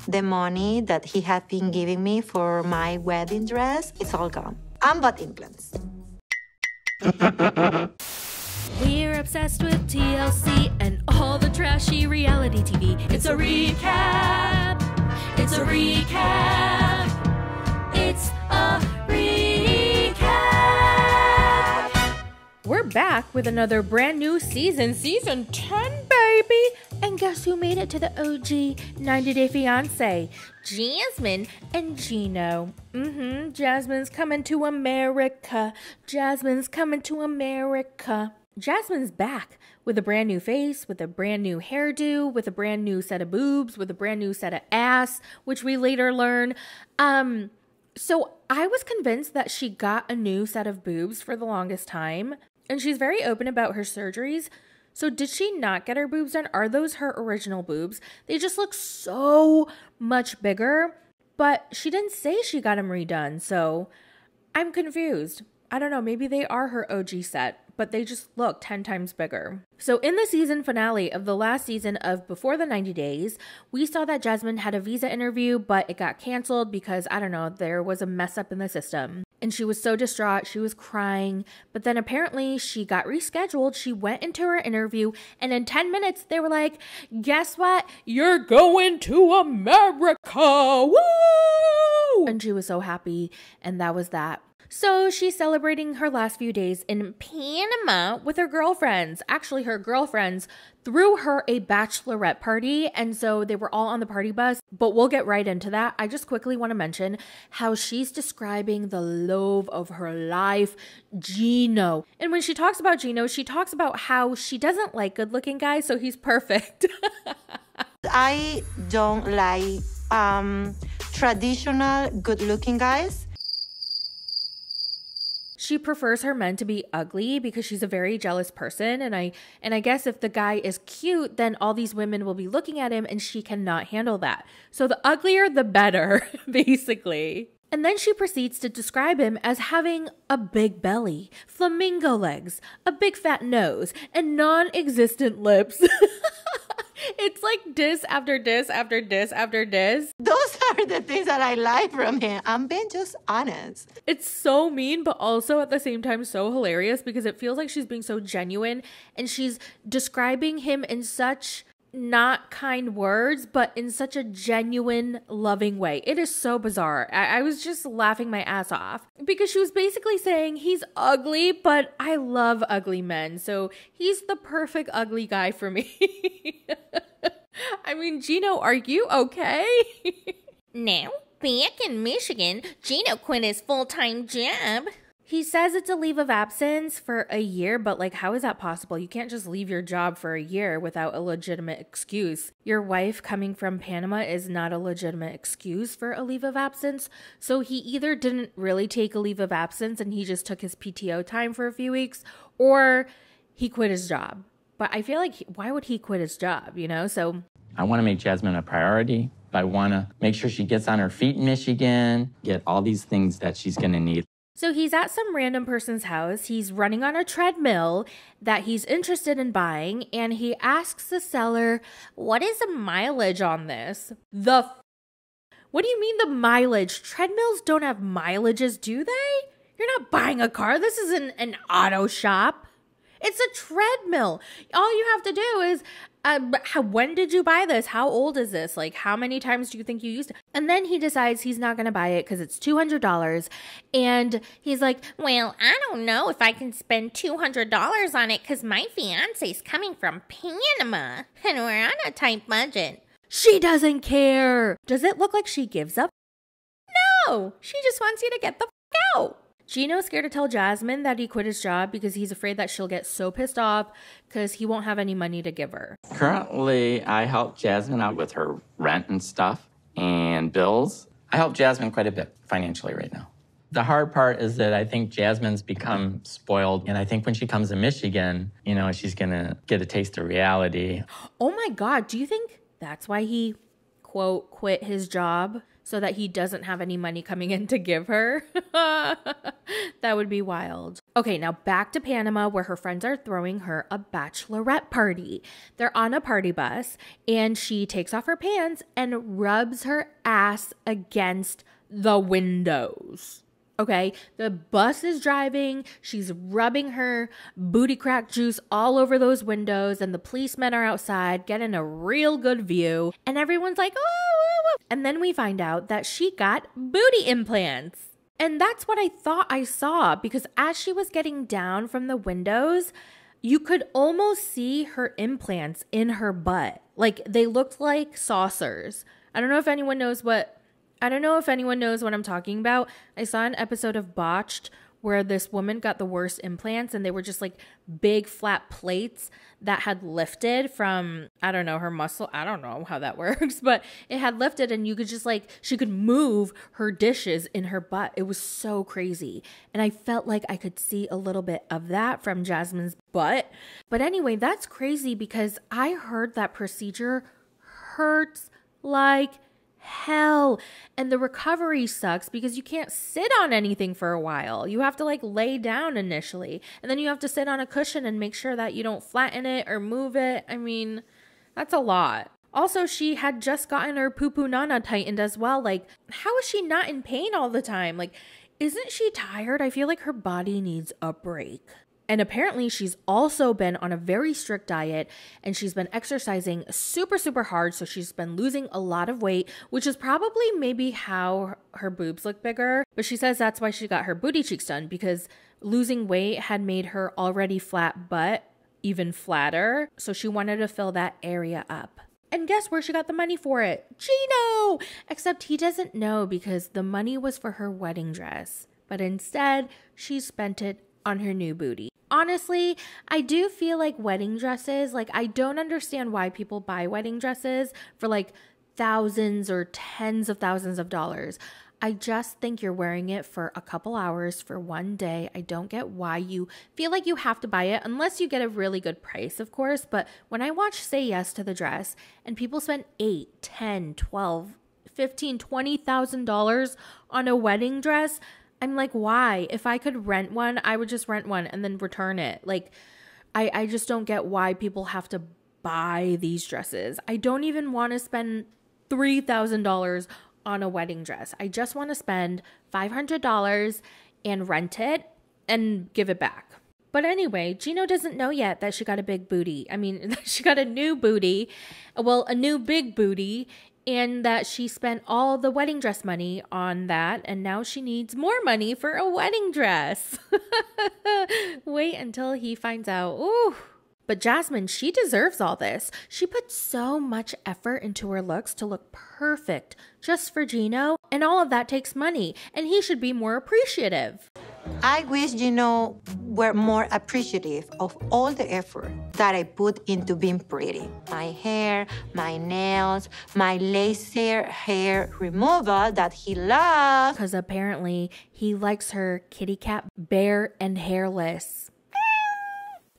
the money that he had been giving me for my wedding dress, it's all gone. I'm butt implants. We're obsessed with TLC and all the trashy reality TV. It's a recap. It's a recap. It's a recap. We're back with another brand new season, season 10, baby. And guess who made it to the OG 90 Day Fiancé? Jasmine and Gino. Jasmine's coming to America. Jasmine's coming to America. Jasmine's back with a brand new face, with a brand new hairdo, with a brand new set of boobs, with a brand new set of ass, which we later learn. So I was convinced that she got a new set of boobs for the longest time, and she's very open about her surgeries. So did she not get her boobs done? Are those her original boobs? They just look so much bigger, but she didn't say she got them redone, so I'm confused. I don't know, maybe they are her OG set, but they just look 10 times bigger. So in the season finale of the last season of Before the 90 Days, we saw that Jasmine had a visa interview, but it got canceled because, I don't know, there was a mess up in the system. And she was so distraught, she was crying, but then apparently she got rescheduled. She went into her interview, and in 10 minutes, they were like, guess what? You're going to America! Woo! And she was so happy, and that was that. So she's celebrating her last few days in Panama with her girlfriends. Actually, her girlfriends threw her a bachelorette party, and so they were all on the party bus, but we'll get right into that. I just quickly want to mention how she's describing the love of her life, Gino. And when she talks about Gino, she talks about how she doesn't like good-looking guys, so he's perfect. I don't like traditional good-looking guys. She prefers her men to be ugly because she's a very jealous person. And I guess if the guy is cute, then all these women will be looking at him and she cannot handle that. So the uglier, the better, basically. And then she proceeds to describe him as having a big belly, flamingo legs, a big fat nose, and non-existent lips. It's like diss after diss after diss after diss. Those are the things that I like from him. I'm being just honest. It's so mean, but also at the same time so hilarious because it feels like she's being so genuine and she's describing him in such not kind words, but in such a genuine, loving way. It is so bizarre. I was just laughing my ass off because she was basically saying he's ugly, but I love ugly men. So he's the perfect ugly guy for me. I mean, Gino, are you okay? Now, back in Michigan, Gino quit his full-time job. He says it's a leave of absence for a year, but like, how is that possible? You can't just leave your job for a year without a legitimate excuse. Your wife coming from Panama is not a legitimate excuse for a leave of absence. So he either didn't really take a leave of absence and he just took his PTO time for a few weeks, or he quit his job. But I feel like, why would he quit his job, you know? So I want to make Jasmine a priority. I want to make sure she gets on her feet in Michigan, get all these things that she's going to need. So he's at some random person's house. He's running on a treadmill that he's interested in buying, and he asks the seller, what is the mileage on this? What do you mean the mileage? Treadmills don't have mileages, do they? You're not buying a car. This isn't an auto shop. It's a treadmill. All you have to do is, when did you buy this? How old is this? Like, how many times do you think you used it? And then he decides he's not going to buy it because it's $200. And he's like, well, I don't know if I can spend $200 on it because my fiance's coming from Panama and we're on a tight budget. She doesn't care. Does it look like she gives up? No, she just wants you to get the fuck out. Gino's scared to tell Jasmine that he quit his job because he's afraid that she'll get so pissed off because he won't have any money to give her. Currently, I help Jasmine out with her rent and stuff and bills. I help Jasmine quite a bit financially right now. The hard part is that I think Jasmine's become spoiled. And I think when she comes to Michigan, you know, she's going to get a taste of reality. Oh my God. Do you think that's why he, quote, quit his job? So that he doesn't have any money coming in to give her? That would be wild. Okay, now back to Panama, where her friends are throwing her a bachelorette party. They're on a party bus, and she takes off her pants and rubs her ass against the windows. Okay, the bus is driving. She's rubbing her booty crack juice all over those windows, and the policemen are outside getting a real good view. And everyone's like, oh. And then we find out that she got booty implants. And that's what I thought I saw, because as she was getting down from the windows, you could almost see her implants in her butt. Like, they looked like saucers. I don't know if anyone knows what I'm talking about. I saw an episode of Botched where this woman got the worst implants, and they were just like big flat plates that had lifted from, I don't know, her muscle. I don't know how that works, but it had lifted, and you could just like, she could move her dishes in her butt. It was so crazy. And I felt like I could see a little bit of that from Jasmine's butt. But anyway, that's crazy because I heard that procedure hurts like hell, and the recovery sucks because you can't sit on anything for a while. You have to like lay down initially, and then you have to sit on a cushion and make sure that you don't flatten it or move it. I mean, that's a lot. Also, she had just gotten her poo-poo nana tightened as well. Like, how is she not in pain all the time? Like, isn't she tired? I feel like her body needs a break. And apparently she's also been on a very strict diet, and she's been exercising super, super hard. So she's been losing a lot of weight, which is probably maybe how her boobs look bigger. But she says that's why she got her booty cheeks done, because losing weight had made her already flat butt even flatter. So she wanted to fill that area up. And guess where she got the money for it? Gino! Except he doesn't know, because the money was for her wedding dress. But instead, she spent it on her new booty. Honestly, I do feel like wedding dresses, like, I don't understand why people buy wedding dresses for like thousands or tens of thousands of dollars. I just think you're wearing it for a couple hours for one day. I don't get why you feel like you have to buy it, unless you get a really good price, of course. But when I watch Say Yes to the Dress and people spend $8, $10, $12, $15, $20,000 on a wedding dress, I'm like, why? If I could rent one, I would just rent one and then return it. Like, I just don't get why people have to buy these dresses. I don't even want to spend $3,000 on a wedding dress. I just want to spend $500 and rent it and give it back. But anyway, Gino doesn't know yet that she got a big booty. I mean, she got a new booty. Well, a new big booty. And that she spent all the wedding dress money on that, and now she needs more money for a wedding dress. Wait until he finds out. Ooh. But Jasmine, she deserves all this. She put so much effort into her looks to look perfect just for Gino, and all of that takes money, and he should be more appreciative. I wish Gino were more appreciative of all the effort that I put into being pretty. My hair, my nails, my laser hair removal that he loves. Because apparently he likes her kitty cat bare and hairless.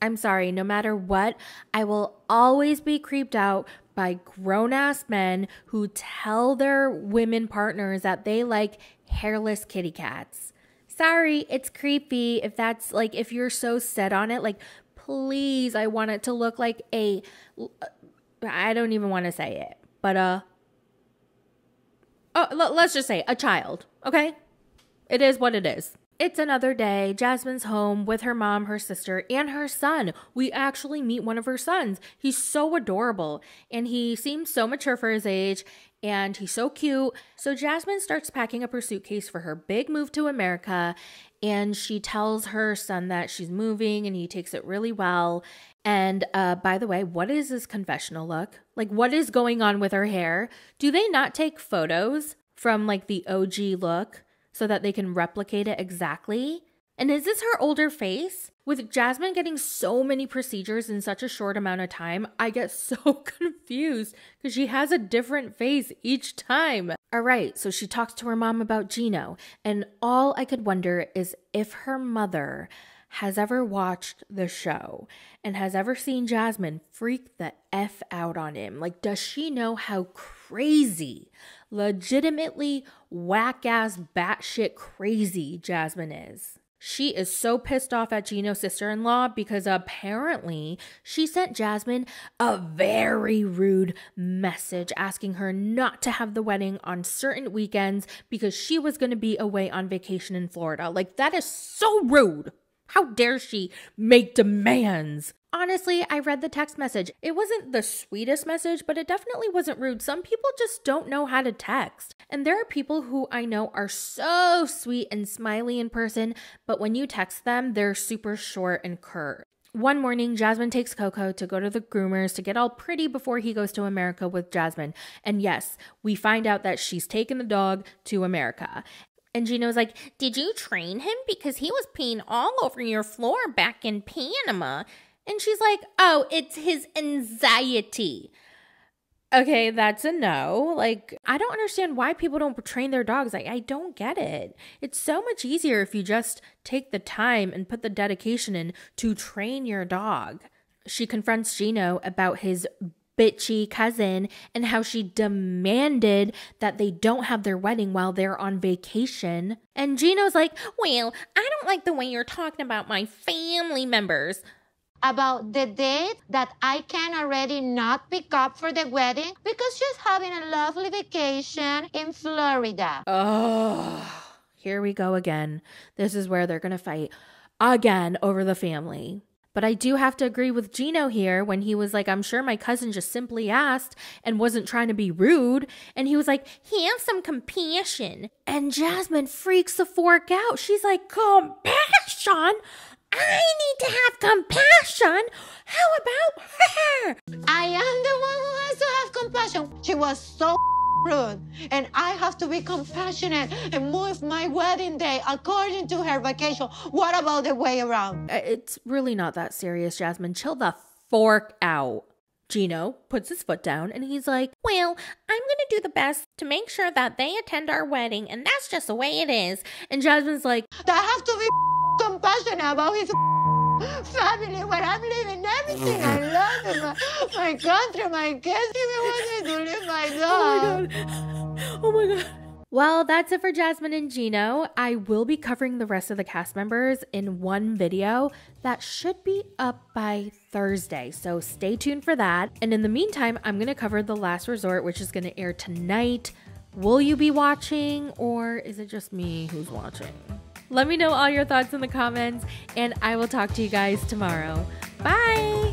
I'm sorry, no matter what, I will always be creeped out by grown-ass men who tell their women partners that they like hairless kitty cats. Sorry, it's creepy. If that's like, if you're so set on it, like, please, I want it to look like I don't even want to say it, but let's just say a child, okay? It is what it is. It's another day. Jasmine's home with her mom, her sister, and her son. We actually meet one of her sons. He's so adorable, and he seems so mature for his age, and he's so cute. So Jasmine starts packing up her suitcase for her big move to America, and she tells her son that she's moving, and he takes it really well. And by the way, what is this confessional look? Like, what is going on with her hair? Do they not take photos from like the OG look so that they can replicate it exactly? And is this her older face? With Jasmine getting so many procedures in such a short amount of time, I get so confused because she has a different face each time. All right, so she talks to her mom about Gino, and all I could wonder is if her mother has ever watched the show and has ever seen Jasmine freak the F out on him. Like, does she know how crazy legitimately whack-ass batshit crazy Jasmine is. She is so pissed off at Ginos' sister-in-law because apparently she sent Jasmine a very rude message asking her not to have the wedding on certain weekends because she was going to be away on vacation in Florida. Like, that is so rude. How dare she make demands? Honestly, I read the text message. It wasn't the sweetest message, but it definitely wasn't rude. Some people just don't know how to text. And there are people who I know are so sweet and smiley in person, but when you text them, they're super short and curt. One morning, Jasmine takes Coco to go to the groomers to get all pretty before he goes to America with Jasmine. And yes, we find out that she's taken the dog to America. And Gino's like, did you train him? Because he was peeing all over your floor back in Panama. And she's like, oh, it's his anxiety. Okay, that's a no. Like, I don't understand why people don't train their dogs. I don't get it. It's so much easier if you just take the time and put the dedication in to train your dog. She confronts Gino about his bitchy cousin and how she demanded that they don't have their wedding while they're on vacation. And Gino's like, well, I don't like the way you're talking about my family members. About the date that I can already not pick up for the wedding because she's having a lovely vacation in Florida. Oh, here we go again. This is where they're going to fight again over the family. But I do have to agree with Gino here when he was like, I'm sure my cousin just simply asked and wasn't trying to be rude. And he was like, have some compassion. And Jasmine freaks the fork out. She's like, compassion? I need to have compassion. How about her? I am the one who has to have compassion. She was so rude, and I have to be compassionate and move my wedding day according to her vacation. What about the way around? It's really not that serious, Jasmine. Chill the fork out. Gino puts his foot down and he's like, well, I'm going to do the best to make sure that they attend our wedding, and that's just the way it is. And Jasmine's like, I have to be compassionate about his family when I'm leaving everything I love, my country, my kids. He wanted to leave my dog. Oh my God. Well, that's it for Jasmine and Gino. I will be covering the rest of the cast members in one video that should be up by Thursday, so stay tuned for that. And in the meantime, I'm going to cover The Last Resort, which is going to air tonight. Will you be watching, or is it just me who's watching? Let me know all your thoughts in the comments, and I will talk to you guys tomorrow. Bye!